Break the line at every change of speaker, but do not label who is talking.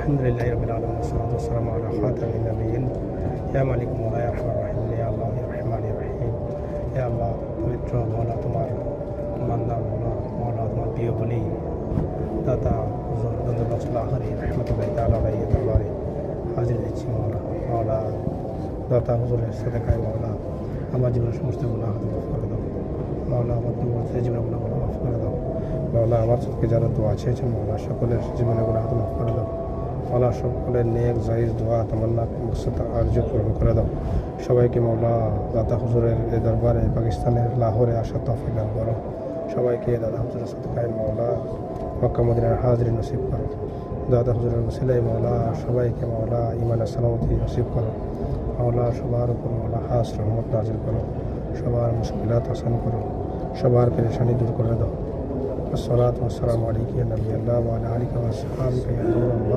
আলহামদুলিল্লাহি রাব্বিল আলামিন ওয়াসসালাতু ওয়াসসালামু আলা খাতামিন নাবিয়্যিন ইয়া মালিক মাওলা ইয়া আরহামার রাহিমিন ইয়া আল্লাহ ইয়া রহমানির রহিম ইয়া আল্লাহ পবিত্র মওলা তোমার বান্দা মওলা তোমার প্রিয় বলি দাতা হুজুর আব্দুল্লাহ সালাহরি রহমাতুল্লাহি তাআলা আলাইহি দরবারে হাজির হয়েছি মওলা দাতা হুজুরের সাদাকায়ে মওলা আমার জীবনের সমস্ত গুনাহ মাফ করে দাও মওলা আমার পূর্ববর্তী জীবনের গুনাহ মাফ করে দাও মওলা আমার সাথে যারা দোয়া চেয়েছে মওলা সকলের জীবনের গুনাহ মাফ করে দাও মওলা সকলের নেক জায়েজ দোয়া তামান্না মকসদ আরজু পূরণ করে দাও সবাইকে মওলা দাতা হুজুরের এই দরবারে পাকিস্তানের লাহোরে আসার তৌফিক দান করো সবাইকে দাদা হুজুরের সাদাকায়ে মওলা মক্কা মদিনার হাজিরি নসিব করো দাদা হুজুরের ওসিলায় মওলা সবাইকে মওলা ঈমানের সালামতি নসিব করো মওলা সবার উপর মওলা খাস রহমত নাজিল করো সবার মুশকিলাত আসান করো সবার পেরেশানি দূর করে দাও আসসালাতু ওয়াসসালামু আলাইকা ইয়া নবী আল্লাহ ওয়া আলা আলিকা ওয়া আসহাবিকা ইয়া নূর আল্লাহ